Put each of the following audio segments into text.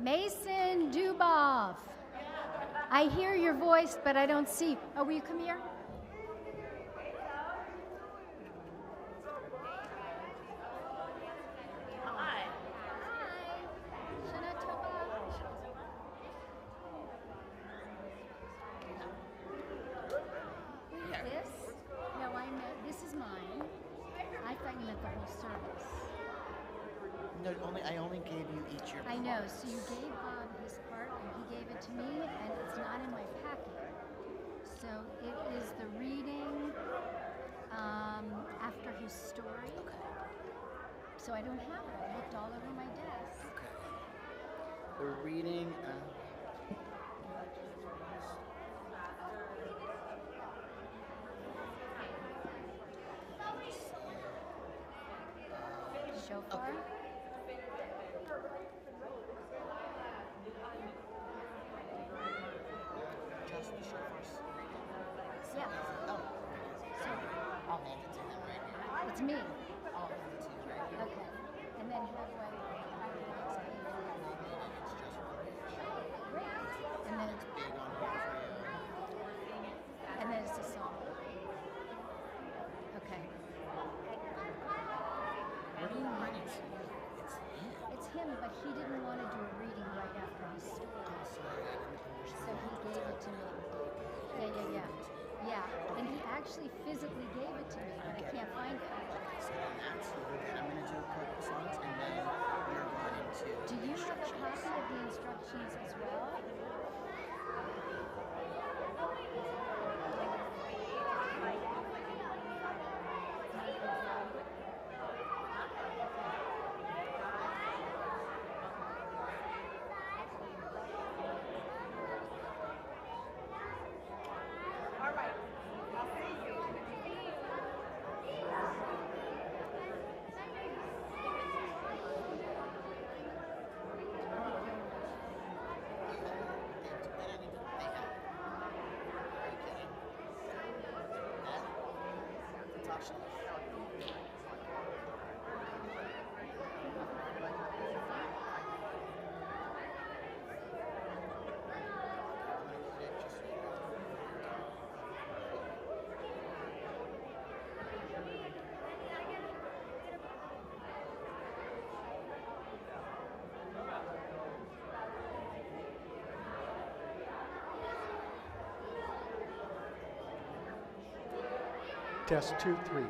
Mason Duboff. I hear your voice, but I don't see. Oh, will you come here? Hi. Hi. Shana Tova. Who is this? No, I know. This is mine. I thought you meant the whole service. No, I only gave you each your. I know. So you gave Bob his part, and he gave it to me, and it's not in my packet. So it is the reading after his story. Okay. So I don't have it. I looked all over my desk. Okay. We're reading. Shofar. Okay. Just the shofar's reading. Yeah. Oh. So I'll hand it to him right here. it's me. I'll hand it to you right here. Okay. And then how do I It's just one page. Great. And then it's Big on here for you. and then it's a song. Okay. What are you writing to? It's him. It's him, but he didn't want to do a reading right after his story. Oh, sorry, I didn't So understand. he gave it to me. Yeah. Yeah. And he actually physically gave it to me, but I can't find it. So then that's then I'm gonna do a couple songs and then we're going to. Do you have a copy of the instructions as well? Test 2, 3.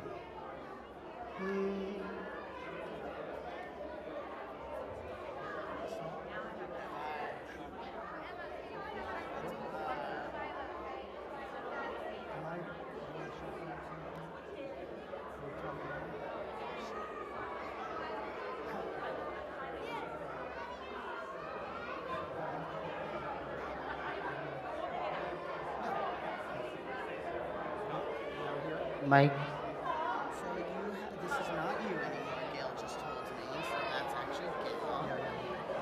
Mike. So this is not you anymore, Gail just told me. So that's actually Gail.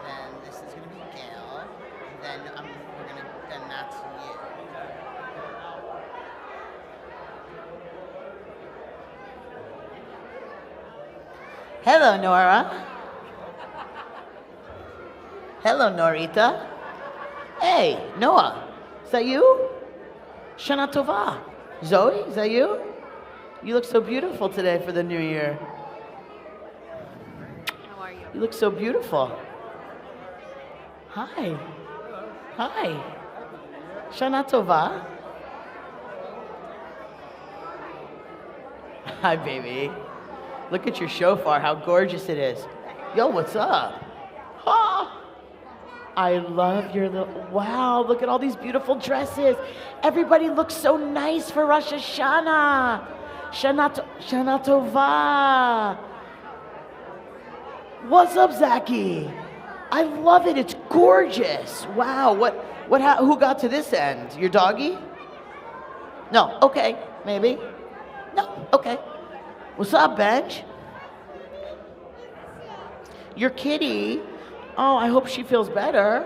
Then this is gonna be Gail. Then then that's you. Hello, Nora. Hello, Norita. Hey, Noah. Is that you? Shana Tova. Zoe, is that you? You look so beautiful today for the new year. How are you? You look so beautiful. Hi. Hi. Shana Tova. Hi, baby. Look at your shofar, how gorgeous it is. Yo, what's up? Ah, I love your little, wow, look at all these beautiful dresses. Everybody looks so nice for Rosh Hashanah. Shana Tova. What's up, Zachy? I love it, it's gorgeous. Wow, who got to this end? Your doggy? No, okay, maybe. No, okay. What's up, Benj? Your kitty. Oh, I hope she feels better.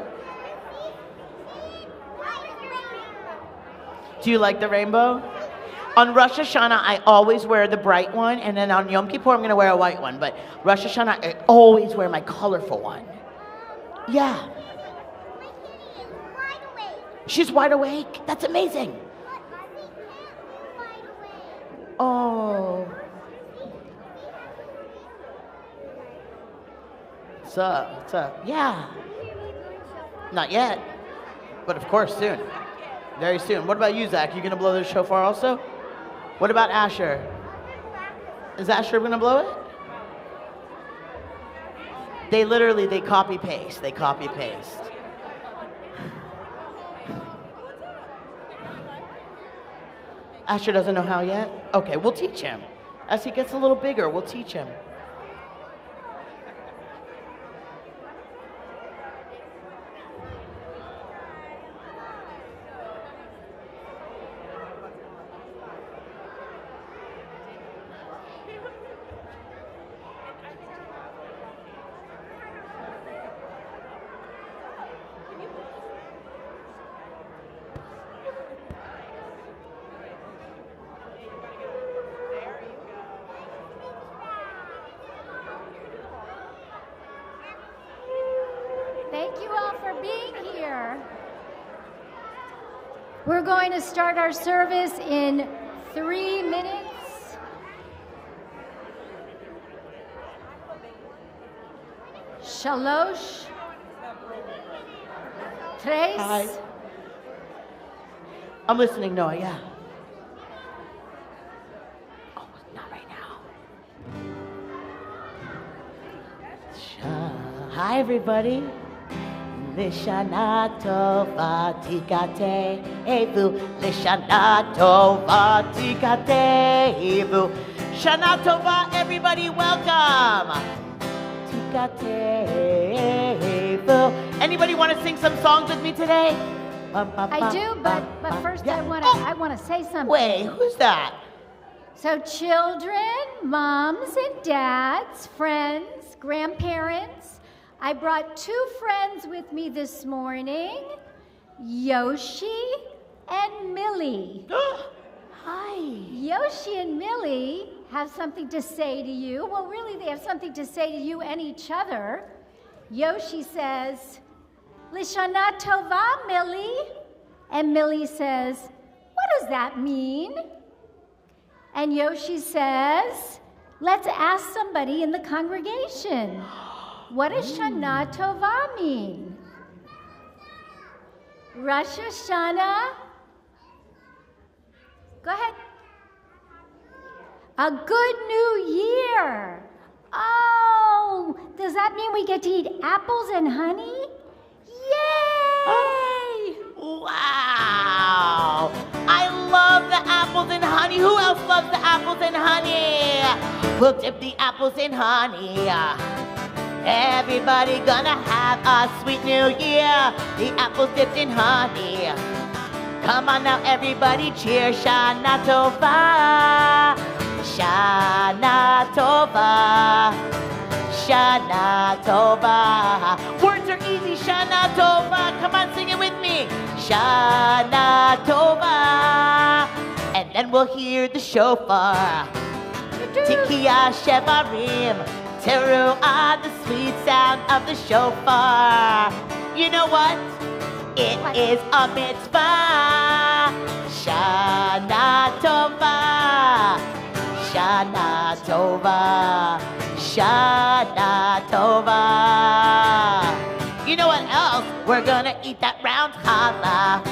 Do you like the rainbow? On Rosh Hashanah, I always wear the bright one, and then on Yom Kippur, I'm going to wear a white one. But Rosh Hashanah, I always wear my colorful one. Yeah. She's wide awake. That's amazing. Oh. What's up? What's up? Yeah. Not yet. But of course, soon. Very soon. What about you, Zach? You gonna blow the shofar also? What about Asher? Is Asher gonna blow it? They copy paste. They copy paste. Asher doesn't know how yet? Okay, we'll teach him. As he gets a little bigger, we'll teach him. Thank you all for being here. We're going to start our service in 3 minutes. Shalosh. Tres. Hi. I'm listening, Noah, yeah. Oh, not right now. Hi, everybody. Lishana tova tikate evu. Lishana tova tikate evu. Shana tova, everybody, welcome. Tikate evu. Anybody want to sing some songs with me today? I do, but first yeah. I want to say something. Wait, who's that? So children, moms and dads, friends, grandparents, I brought 2 friends with me this morning, Yoshi and Millie. Hi. Yoshi and Millie have something to say to you. Well, really, they have something to say to you and each other. Yoshi says, Lishana Tova, Millie. And Millie says, what does that mean? And Yoshi says, let's ask somebody in the congregation. What does Shana Tova mean? Rosh Hashanah? Go ahead. A good new year. Oh, does that mean we get to eat apples and honey? Yay! Wow! I love the apples and honey. Who else loves the apples and honey? We'll dip the apples in honey. Everybody gonna have a sweet new year. The apples dipped in honey. Come on now, everybody, cheer. Shana Tova. Shana Tova. Shana Tova. Words are easy. Shana Tova. Come on, sing it with me. Shana Tova. And then we'll hear the shofar. Tikiya Shevarim. Teruah, the sweet sound of the shofar. You know what? It is a mitzvah. Shana Tova. Shana Tova. Shana Tova. You know what else? We're gonna eat that round challah.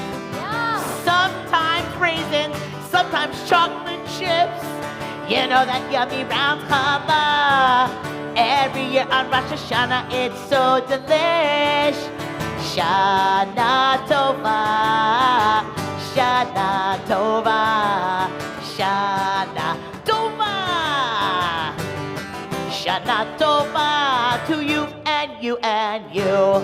Sometimes raisins, sometimes chocolate chips. You know that yummy round challah. Every year on Rosh Hashanah, it's so delish. Shana Tova, Shana Tova, Shana Tova, Shana Tova to you and you and you.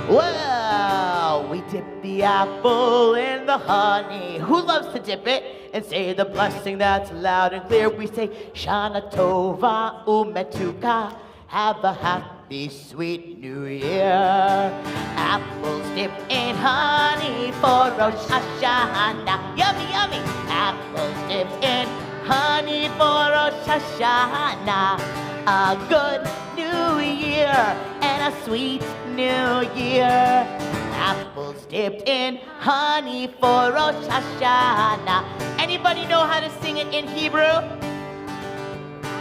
Well, we dip the apple in the honey. Who loves to dip it and say the blessing that's loud and clear? We say, Shana Tova Umetuka. Have a happy, sweet new year. Apples dipped in honey for Rosh Hashanah. Yummy, yummy. Apples dipped in honey for Rosh Hashanah. A good new year and a sweet new year. apples dipped in honey for Rosh Hashanah. Anybody know how to sing it in Hebrew?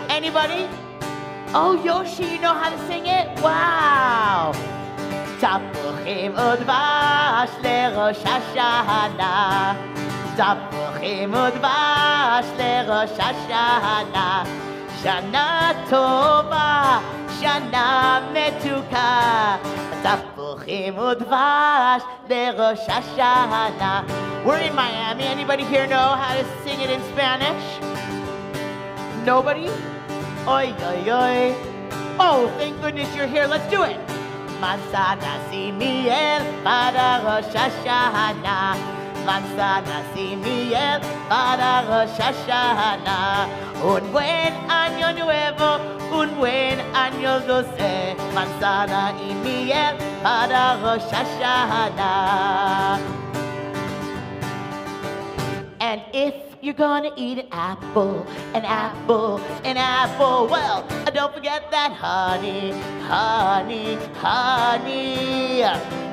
Anybody? Oh, Yoshi, you know how to sing it? Wow! תפוחים ודבש לראש השנה, תפוחים ודבש לראש השנה, שנה טובה, שנה מתוקה, תפוחים ודבש לראש השנה. We're in Miami. Anybody here know how to sing it in Spanish? Nobody? Oy, oy, oy. Oh, thank goodness you're here. Let's do it. Manzanas y miel para Rosh Hashanah. Manzanas y miel para Rosh Hashanah. Un buen año nuevo, un buen año dulce. Manzana y miel para Rosh Hashanah. And if you're gonna eat an apple, an apple, an apple, well, don't forget that honey, honey, honey.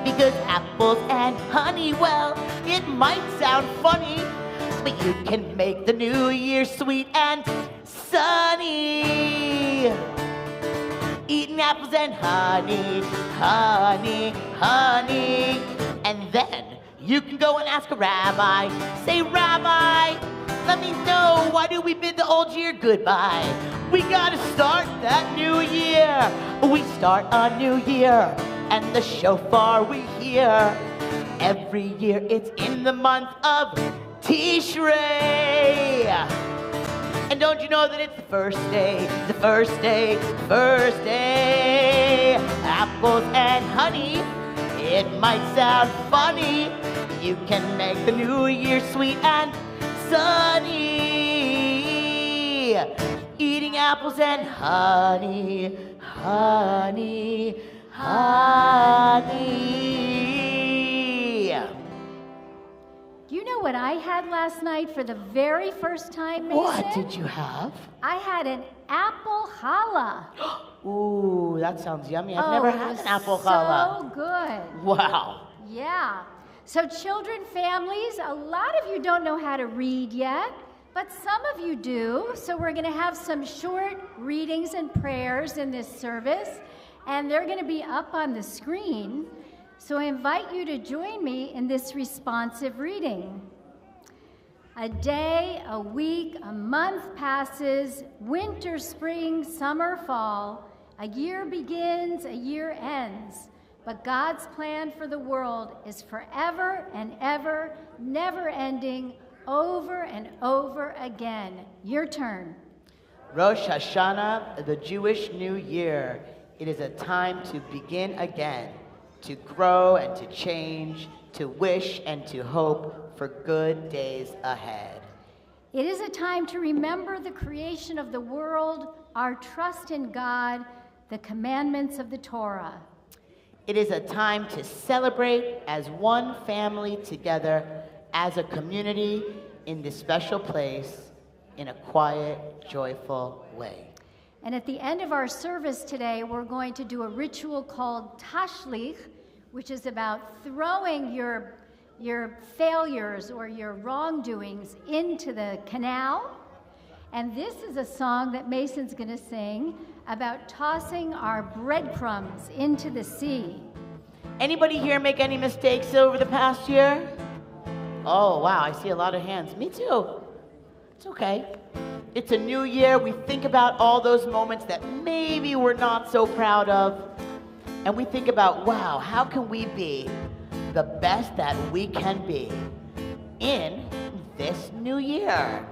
Because apples and honey, well, it might sound funny, but you can make the new year sweet and sunny. Eating apples and honey, honey, honey. And then you can go and ask a rabbi. Say, Rabbi, let me know, why do we bid the old year goodbye? We gotta start that new year. We start a new year, and the shofar we hear. Every year it's in the month of Tishrei. And don't you know that it's the first day, the first day, first day. Apples and honey, it might sound funny. You can make the new year sweet and sunny. Eating apples and honey, honey, honey. Do you know what I had last night for the very first time, Mason? What did you have? I had an apple challah. Ooh, that sounds yummy. I've never had an apple challah. So good. Wow. Yeah. So children, families, a lot of you don't know how to read yet, but some of you do. So we're going to have some short readings and prayers in this service, and they're going to be up on the screen. So I invite you to join me in this responsive reading. A day, a week, a month passes, winter, spring, summer, fall. A year begins, a year ends. But God's plan for the world is forever and ever, never ending, over and over again. Your turn. Rosh Hashanah, the Jewish New Year. It is a time to begin again, to grow and to change, to wish and to hope for good days ahead. It is a time to remember the creation of the world, our trust in God, the commandments of the Torah. It is a time to celebrate as one family together, as a community in this special place, in a quiet, joyful way. And at the end of our service today, we're going to do a ritual called tashlich, which is about throwing your failures or your wrongdoings into the canal. And this is a song that Mason's going to sing about tossing our breadcrumbs into the sea. Anybody here make any mistakes over the past year? Oh, wow, I see a lot of hands. Me too. It's okay. It's a new year. We think about all those moments that maybe we're not so proud of. And we think about, wow, how can we be the best that we can be in this new year?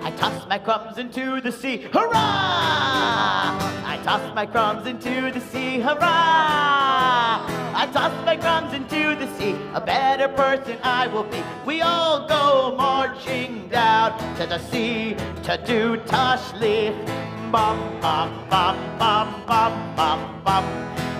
I toss my crumbs into the sea, hurrah! I toss my crumbs into the sea, hurrah! I toss my crumbs into the sea, a better person I will be. We all go marching down to the sea to do tashlich. Bum, bum, bum, bum, bum, bum, bum.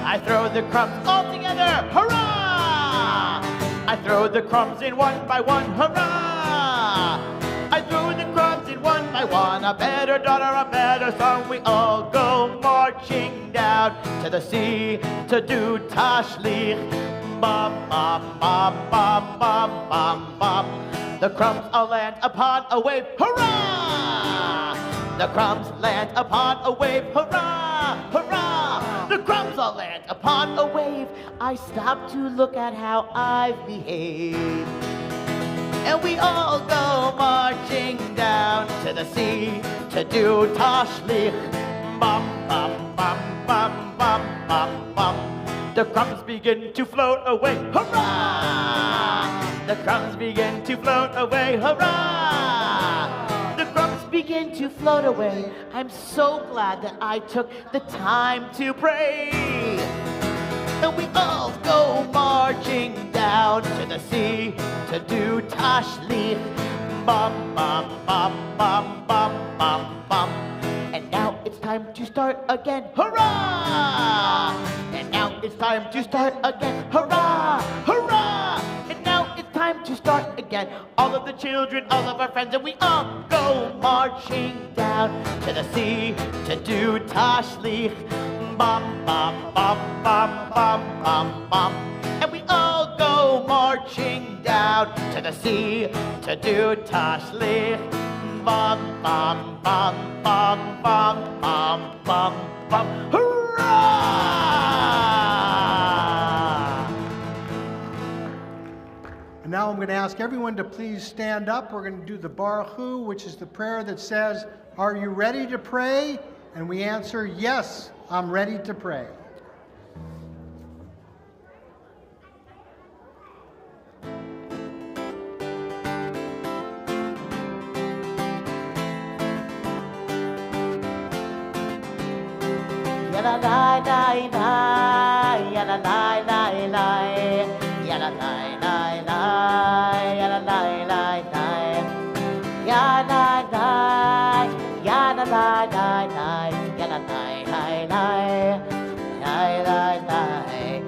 I throw the crumbs all together, hurrah! I throw the crumbs in one by one, hurrah! I throw the crumbs in one by one, a better daughter, a better son, we all go marching marching down to the sea to do tashlich. Bum, bum, bum, bum, bum, bum, bum. The crumbs all land upon a wave, hurrah! The crumbs land upon a wave, hurrah, hurrah! The crumbs all land upon a wave. I stop to look at how I've behaved. And we all go marching down to the sea to do tashlich. Bum, bum, bum, bum, bum, bum, bum. The crumbs begin to float away, hurrah! The crumbs begin to float away, hurrah! The crumbs begin to float away. I'm so glad that I took the time to pray. And we all go marching down to the sea to do tashlich. Bum, bum, bum, bum, bum, bum, bum. And now it's time to start again, hurrah! And now it's time to start again, hurrah, hurrah! And now it's time to start again. All of the children, all of our friends, and we all go marching down to the sea to do tashlich. Bum, bum, bum, bum, bum, bum, bum. And we all go marching down to the sea to do tashlich. Bum, bum, bum, bum, bum, bum, bum, bum. Hurrah! And now I'm going to ask everyone to please stand up. We're going to do the Baruch Hu, which is the prayer that says, "Are you ready to pray?" And we answer, "Yes, I'm ready to pray." Yala lai lai lai, yala lai lai lai, yala lai lai lai, yala lai lai lai, yala lai, yala lai lai lai, yala lai lai lai, lai lai lai.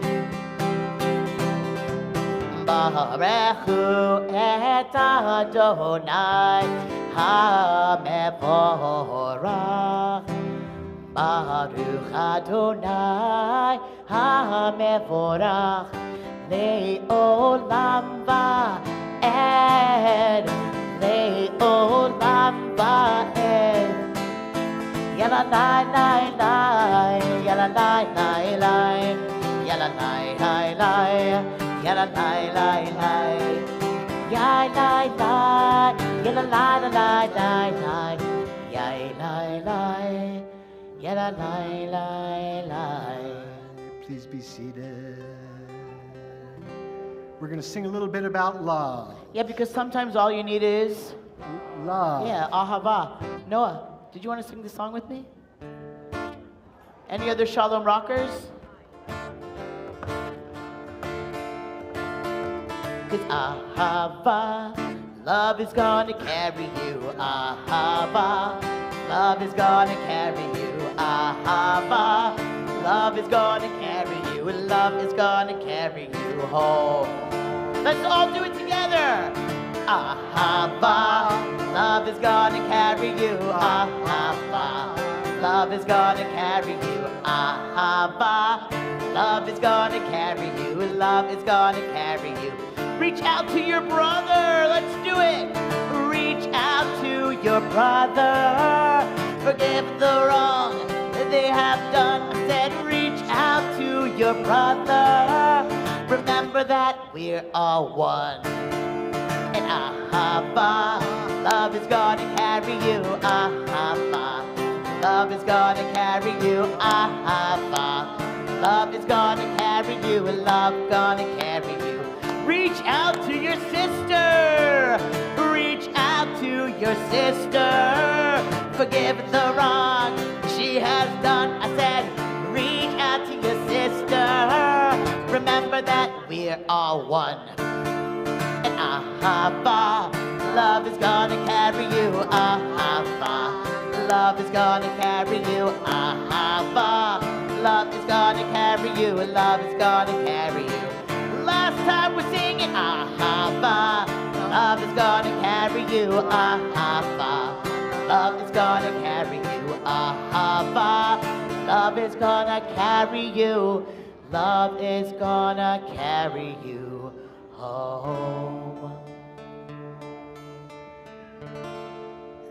Barechu et Adonai HaMevorach. Baruch Adonai HaMevorach Le'olam va'ed, Le'olam va'ed. Yala lai lai lai, yala lai lai lai, yala lai lai lai, yala lai lai lai, yai lai lai, yala lai lai lai lai, yai lai lai. Yala lai lai lai. Please be seated. We're going to sing a little bit about love. Yeah, because sometimes all you need is Love. yeah, ahava. Noah, did you want to sing the song with me? Any other Shalom rockers? Cause ahava, love is gonna carry you. Ahava, love is gonna carry you. Ahava, love is gonna carry you. Love is gonna carry you home. Let's all do it together. Ahava, love is gonna carry you. Ahava, love is gonna carry you. Ahava, love is gonna carry you. Love is gonna carry you. Reach out to your brother. Let's do it. Reach out to your brother. Forgive the wrong that they have done. I said reach out to your brother. Remember that we're all one. And ahava, love is gonna carry you. Ahava, love is gonna carry you. Ahava, love is gonna carry you. Love gonna carry you. Reach out to your sister. Reach out to your sister. Forgive the wrong she has done. I said, reach out to your sister. Remember that we're all one. And ahava, love is gonna carry you. Ahava, love is gonna carry you. Ahava, love is gonna carry you. Love is gonna carry you. Last time we're singing ahava, love is gonna carry you. Ahava, love is gonna carry you. Ahava, love Love is gonna carry you. Love is gonna carry you home.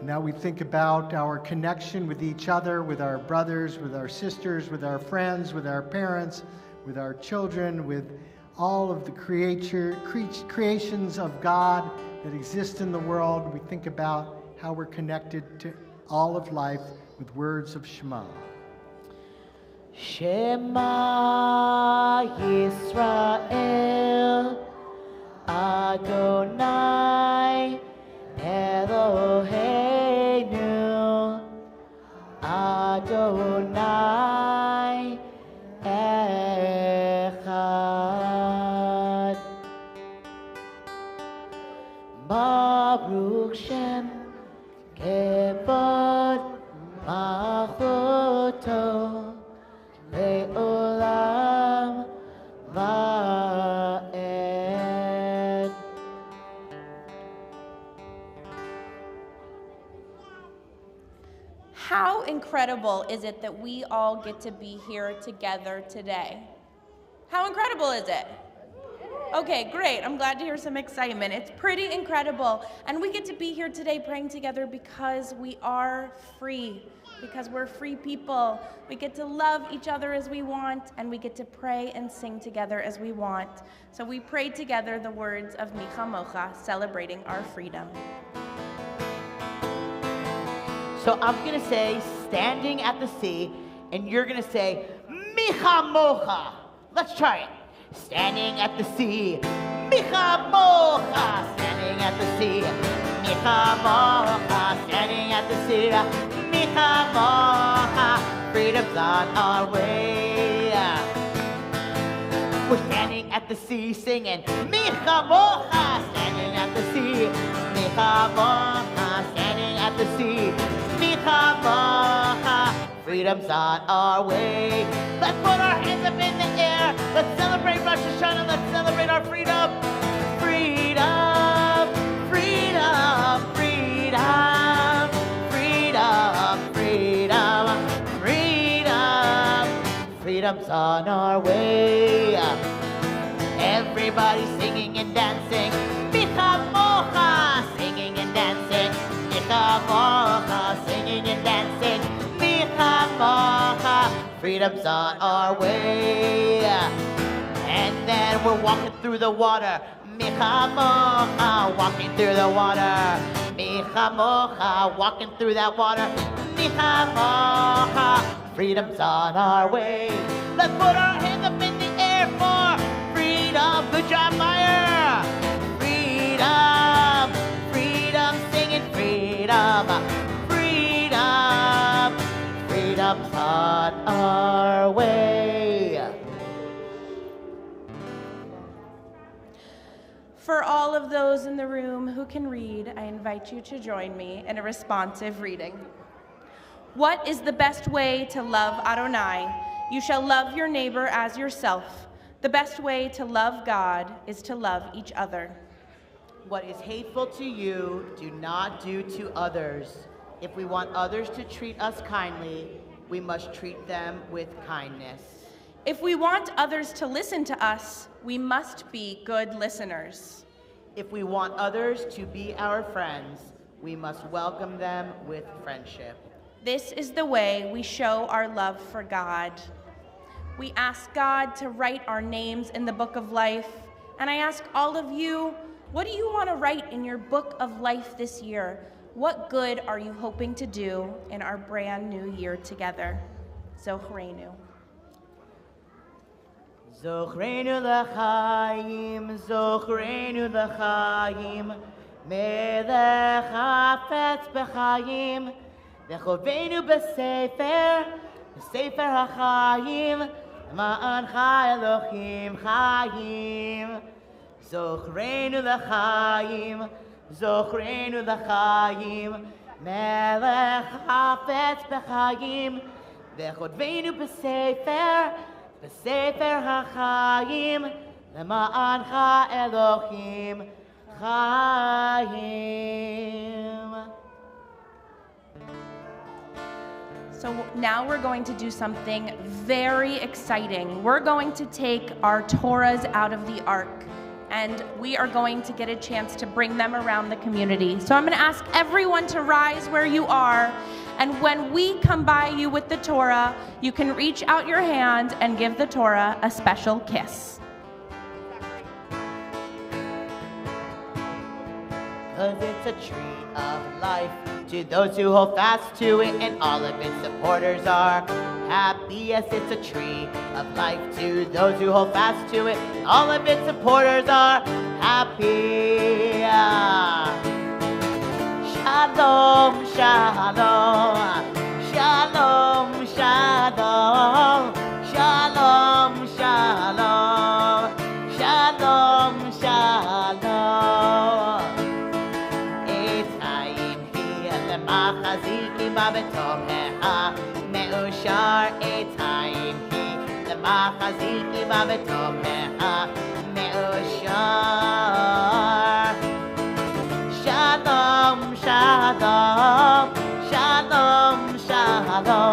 Now we think about our connection with each other, with our brothers, with our sisters, with our friends, with our parents, with our children, with all of the creations of God that exist in the world. We think about how we're connected to all of life with words of Shema. Shema Yisrael, Adonai Eloheinu, Adonai Echad. Baruch Shem Kevod Malchuto Le'olam Va'ed. How incredible is it that we all get to be here together today? How incredible is it? Okay, great. I'm glad to hear some excitement. It's pretty incredible. And we get to be here today praying together because we are free, because we're free people. We get to love each other as we want, and we get to pray and sing together as we want. So we pray together the words of Mi Chamocha, celebrating our freedom. So I'm going to say, standing at the sea, and you're going to say, Mi Chamocha. Let's try it. Standing at the sea, Mi Chamocha. Standing at the sea, Mi Chamocha. Standing at the sea, Mi Chamocha. Freedom's on our way. We're standing at the sea singing, Mi Chamocha. Standing at the sea, Mi Chamocha. Standing at the sea, Mi Chamocha. Freedom's on our way. Let's put our hands up in the air. Let's celebrate Rosh Hashanah. Let's celebrate our freedom. Freedom, freedom, freedom, freedom, freedom, freedom. Freedom's on our way. Everybody singing and dancing. Mi Chamocha, singing and dancing. Mi Chamocha, singing and dancing. Mi Chamocha, freedom's on our way. And then we're walking through the water. Mi Chamocha, walking through the water. Mi Chamocha, walking through that water. Mi Chamocha, freedom's on our way. Let's put our hands up in the air for freedom. Good job, Meyer. Freedom, freedom, singing freedom. Freedom, freedom's on our way. For all of those in the room who can read, I invite you to join me in a responsive reading. What is the best way to love Adonai? You shall love your neighbor as yourself. The best way to love God is to love each other. What is hateful to you, do not do to others. If we want others to treat us kindly, we must treat them with kindness. If we want others to listen to us, we must be good listeners. If we want others to be our friends, we must welcome them with friendship. This is the way we show our love for God. We ask God to write our names in the book of life, and I ask all of you, what do you want to write in your book of life this year? What good are you hoping to do in our brand new year together? Zochreinu. Zochreinu l'chaim, Zochreinu l'chaim, Melech hafetz b'chaim, V'choveinu b'sefer, b'sefer ha'chaim, Ma'ancha Elohim chaim. Zochreinu l'chaim, Zochreinu l'chaim, Melech hafetz b'chaim, V'choveinu b'sefer, b'sefer ha'chaim, Ma'ancha Elohim chaim. So now we're going to do something very exciting. We're going to take our Torahs out of the ark, and we are going to get a chance to bring them around the community. So I'm going to ask everyone to rise where you are, and when we come by you with the Torah, you can reach out your hand and give the Torah a special kiss. 'Cause it's a tree of life to those who hold fast to it, and all of its supporters are happy. Yes, it's a tree of life to those who hold fast to it. All of its supporters are happy. Shalom, shalom, shalom, shalom, shalom, shalom, shalom, shalom. מחזיקים בה בתומך מאושר עתיים היא למחזיקים בה בתומך מאושר שלום שלום שלום שלום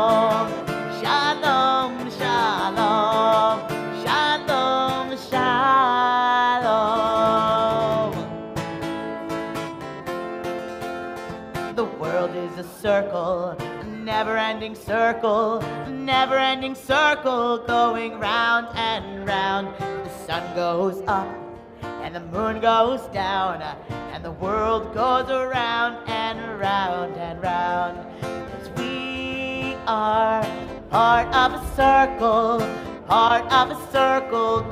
שלום שלום שלום שלום. The world is a circle, a never-ending circle, a never-ending circle, going round and round. The sun goes up and the moon goes down, and the world goes around and round and round. 'Cause we are part of a circle,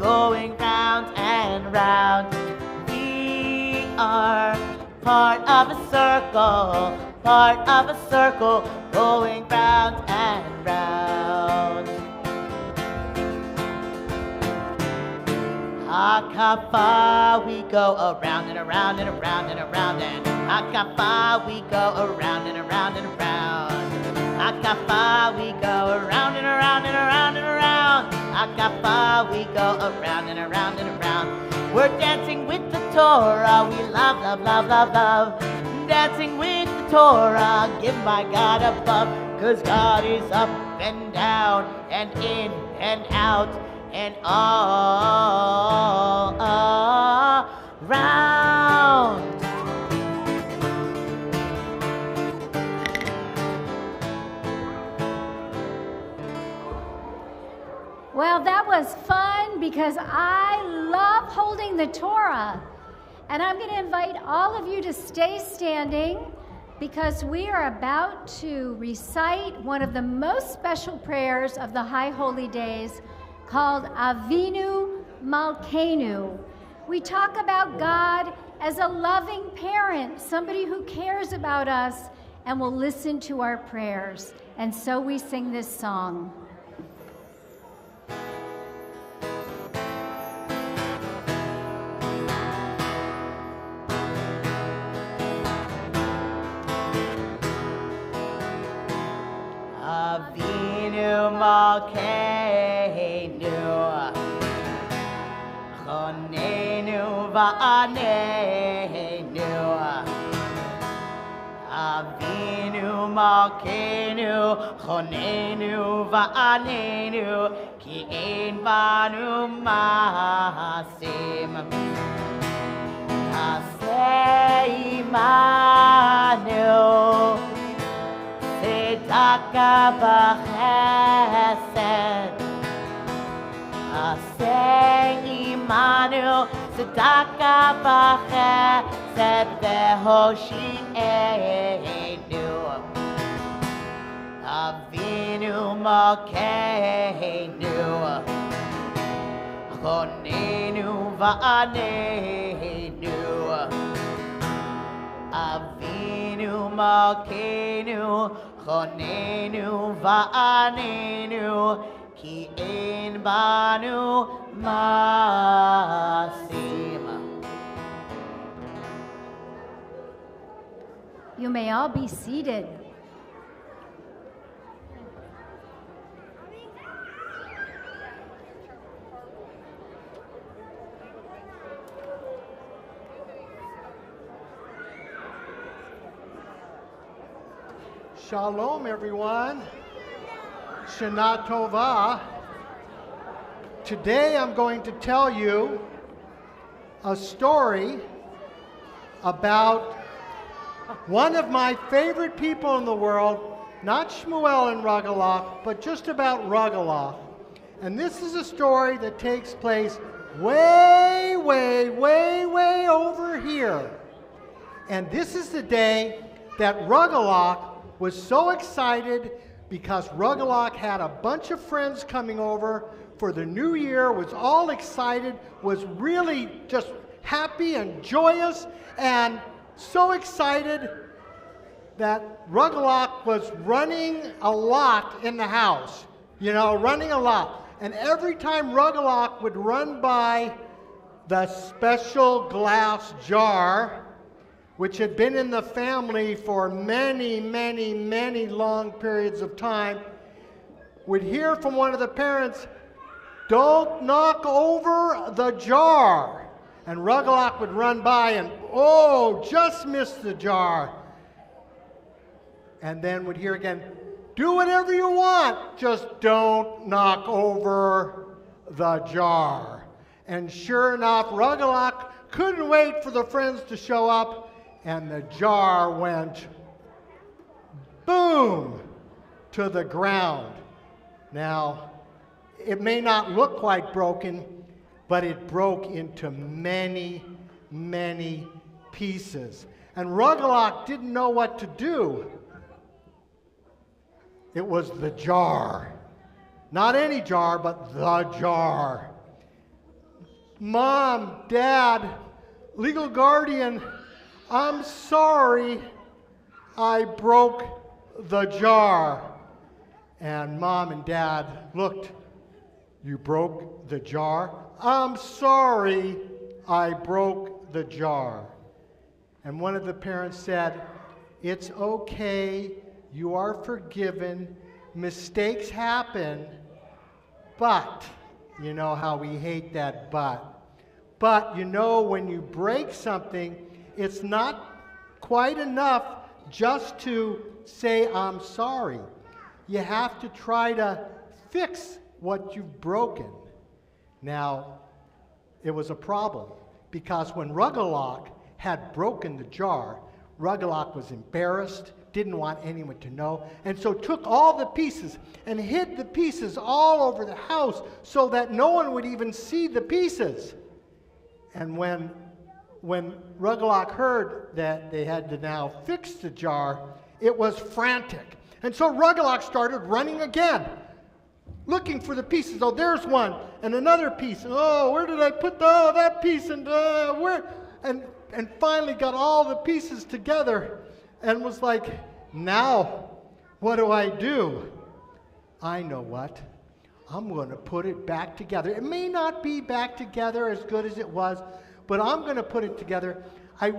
going round and round. We are part of a circle, going round and round. Hakafa, we go around and around and around and around, and Hakafa, we go around and around and around. Hakafa, we go around and around and around and around. Hakafa, we go around and around and around. We're dancing with the Torah, we love, love, love, love, love. Dancing with the Torah, give my God above. 'Cause God is up and down and in and out and all around. Well, that was fun because I love holding the Torah. And I'm going to invite all of you to stay standing because we are about to recite one of the most special prayers of the High Holy Days called Avinu Malkeinu. We talk about God as a loving parent, somebody who cares about us and will listen to our prayers. And so we sing this song. Avinu Malkeinu, Chonenu va'anenu. Avinu Malkeinu, Chonenu va'anenu, Ki ein banu ma'asim. Aseh imanu, Tzedaka v'chesed. Aseh imanu, tzedaka v'chesed v'hoshi'enu. Avinu Malkeinu, Chonenu va'anenu. Avinu Malkeinu, Chonenu va'anenu, Ki ein banu ma'asim. You may all be seated. Shalom, everyone. Shana Tova. Today I'm going to tell you a story about one of my favorite people in the world, not Shmuel and Rugelach, but just about Rugelach. And this is a story that takes place way, way, way, way over here. And this is the day that Rugelach was so excited because Rugelach had a bunch of friends coming over for the new year, was all excited, was really just happy and joyous, and so excited that Rugelach was running a lot in the house, running a lot. And every time Rugelach would run by the special glass jar, which had been in the family for many, many, many long periods of time, would hear from one of the parents, "Don't knock over the jar." And Rugelach would run by and, just missed the jar. And then would hear again, "Do whatever you want, just don't knock over the jar." And sure enough, Rugelach couldn't wait for the friends to show up, and the jar went boom to the ground. Now, it may not look quite broken, but it broke into many, many pieces. And Rugelach didn't know what to do. It was the jar. Not any jar, but the jar. "Mom, Dad, legal guardian, I'm sorry I broke the jar." And Mom and Dad looked. "You broke the jar?" "I'm sorry I broke the jar." And one of the parents said, "It's okay. You are forgiven. Mistakes happen. But," you know how we hate that but. But when you break something, it's not quite enough just to say, "I'm sorry." You have to try to fix what you've broken. Now, it was a problem because when Rugelach had broken the jar, Rugelach was embarrassed, didn't want anyone to know, and so took all the pieces and hid the pieces all over the house so that no one would even see the pieces. And when Rugelach heard that they had to now fix the jar, it was frantic. And so Rugelach started running again, looking for the pieces. "Oh, there's one, and another piece. Oh, where did I put that piece? And where?" And finally got all the pieces together and was like, "Now, what do I do? I know what. I'm going to put it back together. It may not be back together as good as it was, but I'm going to put it together. I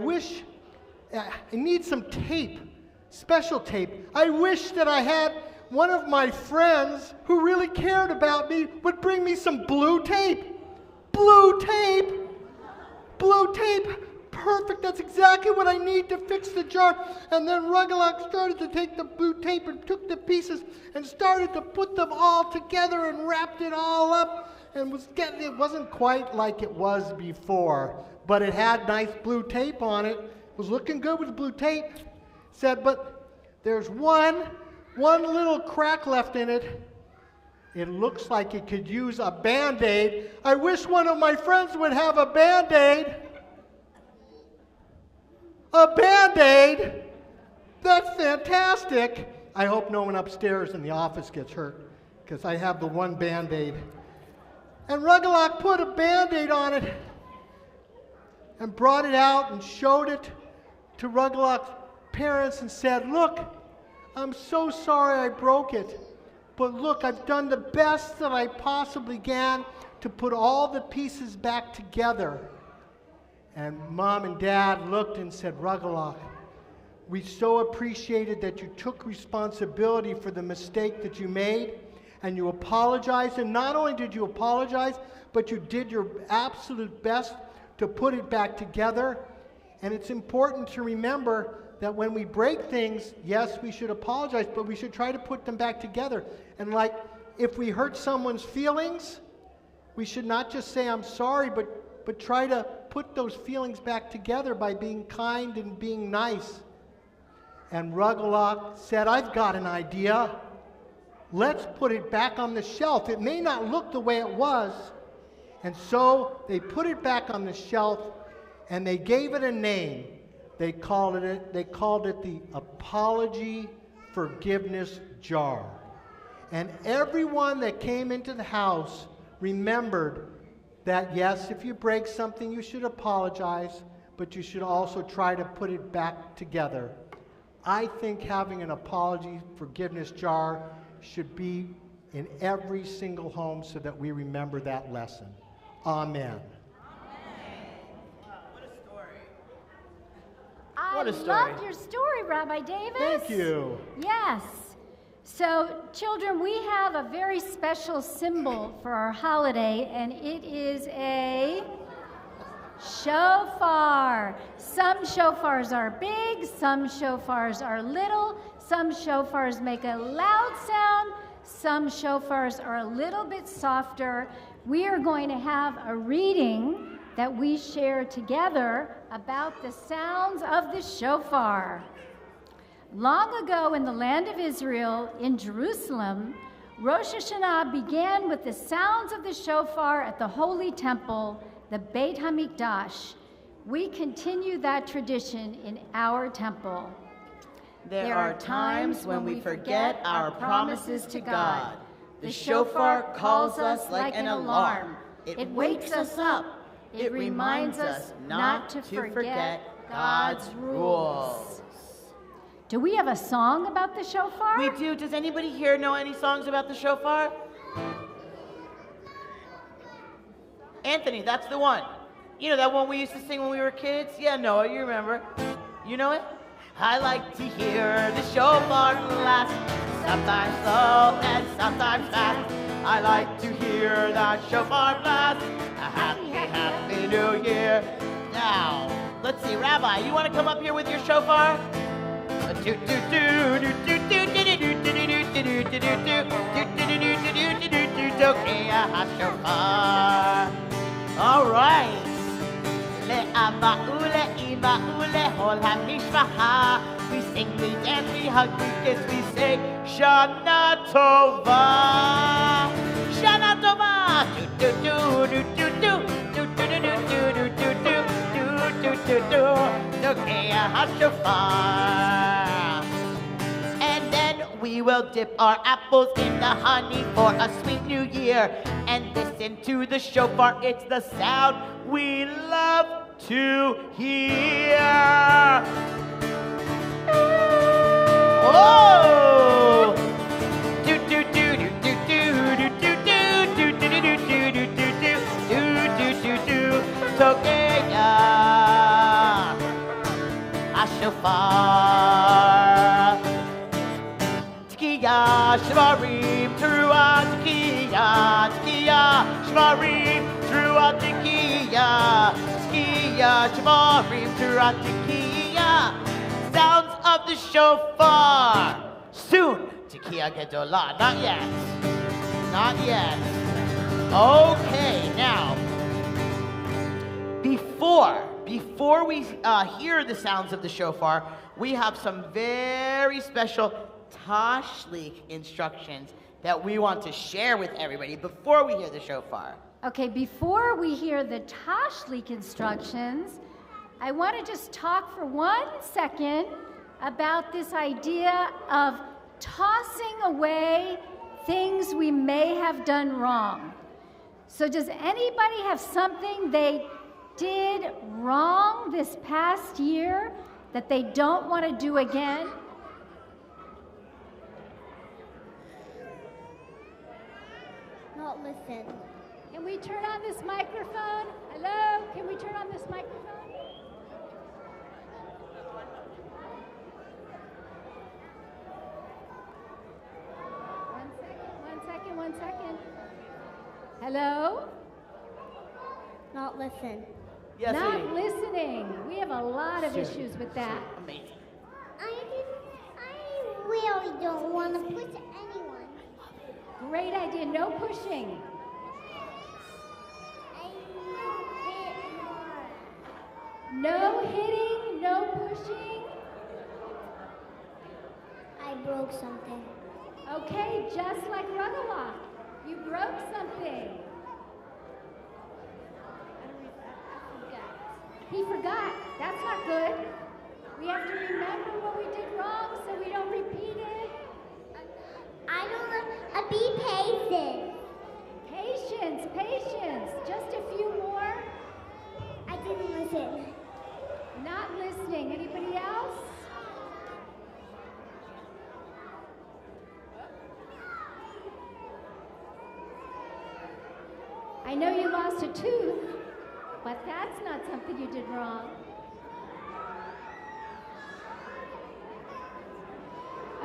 need some tape, special tape. I wish that I had one of my friends who really cared about me would bring me some blue tape. Blue tape! Blue tape! Perfect, that's exactly what I need to fix the jar." And then Rugelach started to take the blue tape and took the pieces and started to put them all together and wrapped it all up, and it wasn't quite like it was before, but it had nice blue tape on it. It was looking good with blue tape. Said, "But there's one little crack left in it. It looks like it could use a Band-Aid. I wish one of my friends would have a Band-Aid." "A Band-Aid? That's fantastic." I hope no one upstairs in the office gets hurt, because I have the one Band-Aid. And Rugelach put a Band-Aid on it and brought it out and showed it to Rugelach's parents and said, "Look, I'm so sorry I broke it, but look, I've done the best that I possibly can to put all the pieces back together." And Mom and Dad looked and said, "Rugelach, we so appreciated that you took responsibility for the mistake that you made, and you apologized. And not only did you apologize, but you did your absolute best to put it back together. And it's important to remember that when we break things, yes, we should apologize, but we should try to put them back together. And like, if we hurt someone's feelings, we should not just say, I'm sorry, but try to put those feelings back together by being kind and being nice. And Rugelach said, I've got an idea. Let's put it back on the shelf. It may not look the way it was. And so they put it back on the shelf, and they gave it a name. They called it the Apology Forgiveness Jar. And everyone that came into the house remembered that, yes, if you break something, you should apologize, but you should also try to put it back together. I think having an apology forgiveness jar should be in every single home so that we remember that lesson. Amen. What a story. I loved your story, Rabbi Davis. Thank you. Yes. So, children, we have a very special symbol for our holiday, and it is a shofar. Some shofars are big, some shofars are little, some shofars make a loud sound, some shofars are a little bit softer. We are going to have a reading that we share together about the sounds of the shofar. Long ago in the land of Israel, in Jerusalem, Rosh Hashanah began with the sounds of the shofar at the Holy Temple, the Beit HaMikdash. We continue that tradition in our temple. There are times when we forget our promises to God. The shofar calls us like an alarm. It wakes us up. It reminds us not to forget God's rules. Do we have a song about the shofar? We do. Does anybody here know any songs about the shofar? Anthony, that's the one. You know that one we used to sing when we were kids? Yeah, Noah, you remember. You know it? I like to hear the shofar blast, sometimes slow and sometimes fast. I like to hear that shofar blast. A happy, happy new year. Now, let's see, Rabbi, you want to come up here with your shofar? All right. לאבא ולאמא ולכל המשפחה. We sing, we dance, we hug, we kiss, we say, Shana Tova. Shana Tova. Do do do do do do do do do do do do do do. Okay, Hashofar. And then we will dip our apples in the honey for a sweet new year. And listen to the shofar, it's the sound we love to hear. Oh! Do do do do do do do do do do do do do do do do. Togeya, Ashofar. Tkiya shvarim teruah tkiya tkiya shvarim teruah tkiya. Tekiya, shvarim, teruah, tekiya. Sounds of the shofar. Soon, tekiya gedolah. Not yet. Not yet. Okay, now, before we hear the sounds of the shofar, we have some very special tashlich instructions that we want to share with everybody before we hear the shofar. Okay, before we hear the tashlich instructions, I want to just talk for 1 second about this idea of tossing away things we may have done wrong. So does anybody have something they did wrong this past year that they don't want to do again? Not listen. Can we turn on this microphone? Hello? Can we turn on this microphone? One second. Hello? Not listen. Yes, Not sweetie. listening. We have a lot of issues with that. Amazing. don't want to push anyone. Great idea. No pushing. I hit more. No hitting, no pushing. I broke something. Okay, just like Rugalock. You broke something. He forgot. That's not good. We have to remember what we did wrong so we don't repeat it. I don't know. Be patient. Patience, patience. Just a few more. I didn't listen. Not listening. Anybody else? I know you lost a tooth, but that's not something you did wrong.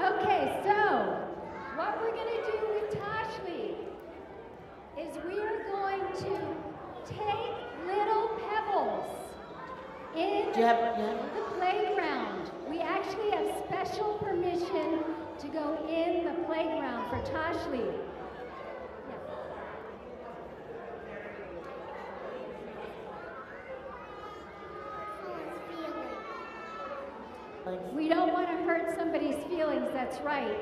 Okay, so what we're going to do with Toshli is we are going to take little pebbles in the playground. We actually have special permission to go in the playground for Toshli. We don't want to hurt somebody's feelings, that's right.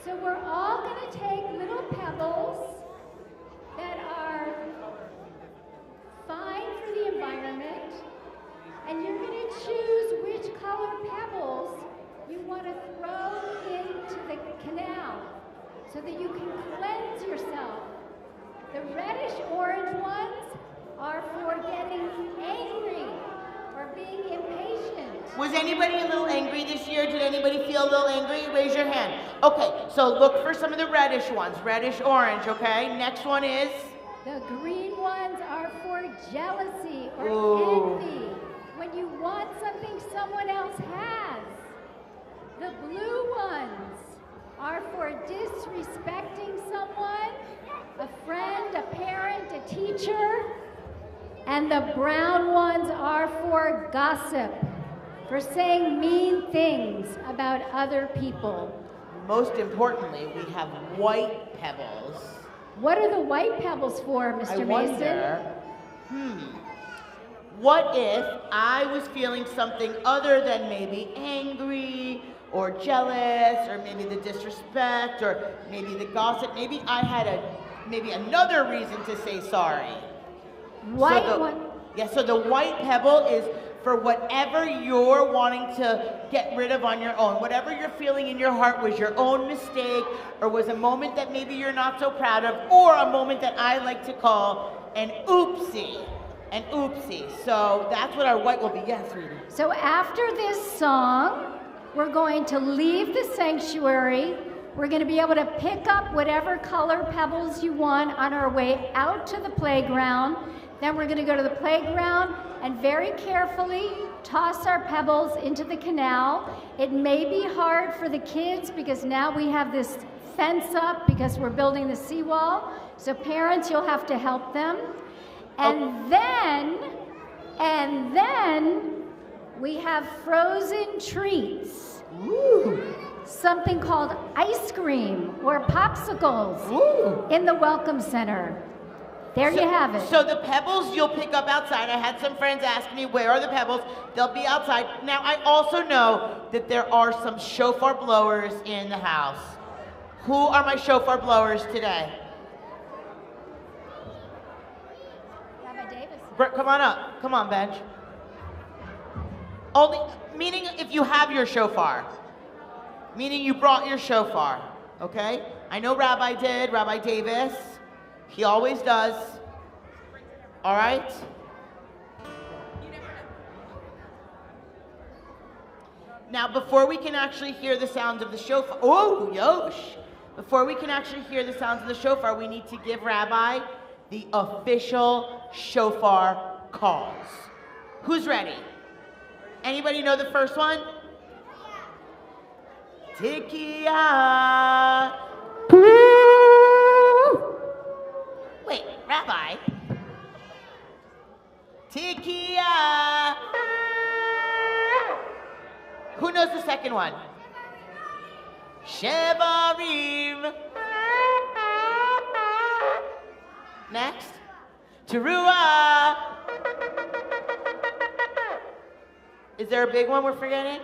So we're all going to take little pebbles that are fine for the environment, and you're going to choose which color pebbles you want to throw into the canal so that you can cleanse yourself. The reddish-orange ones are for getting angry or being impatient. Was anybody a little angry this year? Did anybody feel a little angry? Raise your hand. Okay, so look for some of the reddish ones, reddish-orange, okay? Next one is? The green ones are for jealousy or envy, when you want something someone else has. The blue ones are for disrespecting someone, a friend, a parent, a teacher. And the brown ones are for gossip, for saying mean things about other people. Most importantly, we have white pebbles. What are the white pebbles for, Mr. Mason? What if I was feeling something other than maybe angry or jealous or maybe the disrespect or maybe the gossip? Maybe I had another reason to say sorry. So the white pebble is for whatever you're wanting to get rid of on your own. Whatever you're feeling in your heart was your own mistake or was a moment that maybe you're not so proud of or a moment that I like to call an oopsie. An oopsie. So that's what our white will be. Yes, sweetie. So after this song, we're going to leave the sanctuary. We're going to be able to pick up whatever color pebbles you want on our way out to the playground. Then we're going to go to the playground and very carefully toss our pebbles into the canal. It may be hard for the kids because now we have this fence up because we're building the seawall. So parents, you'll have to help them. And then we have frozen treats. Ooh. Something called ice cream or popsicles in the Welcome Center. There you have it. So the pebbles you'll pick up outside. I had some friends ask me, where are the pebbles? They'll be outside. Now, I also know that there are some shofar blowers in the house. Who are my shofar blowers today? Rabbi Davis. Come on up. Come on, Benj. Meaning if you have your shofar. Meaning you brought your shofar. Okay? I know Rabbi did, Rabbi Davis. He always does. All right? Now, before we can actually hear the sounds of the shofar, before we can actually hear the sounds of the shofar, we need to give Rabbi the official shofar calls. Who's ready? Anybody know the first one? Tikiya. Wait, Rabbi. Tikiya. Who knows the second one? Shevarim. Next, Teruah. Is there a big one we're forgetting?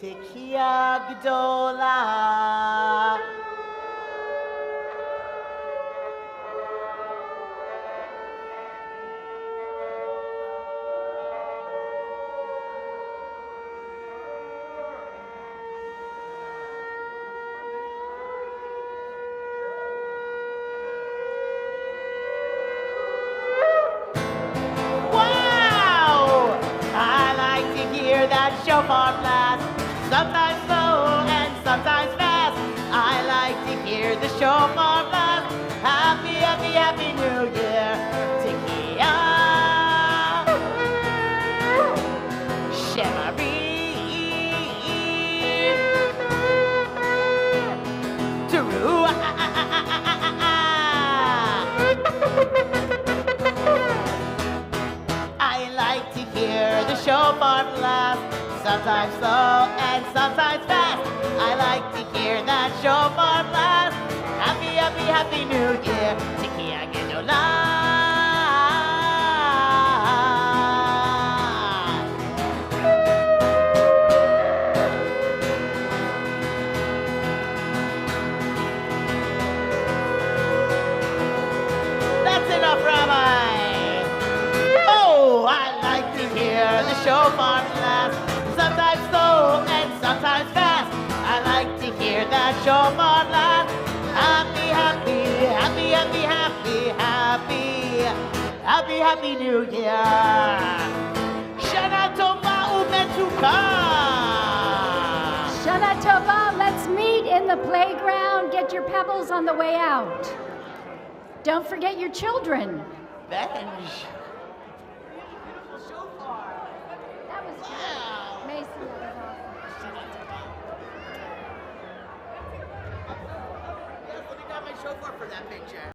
Tekiah Gdolah. That shofar blast, sometimes slow and sometimes fast. I like to hear the shofar blast. Happy, happy, happy New Year. Tekiah, Shemarim, Teruah. I like to hear the shofar blast, sometimes slow and sometimes fast. I like to hear that shofar blast. Happy, happy, happy New Year. Tekiah Gdolah. That's enough, Rabbi. Oh, I like to hear the shofar blast, sometimes slow and sometimes fast. I like to hear that shofar blast. Happy, happy, happy, happy, happy, happy, happy, happy New Year. Shana Tova Umetuka. Shana Tova, let's meet in the playground. Get your pebbles on the way out. Don't forget your children. Benj. That was Wow. Mason, that was awesome. Yes, let me grab my shofar for that picture.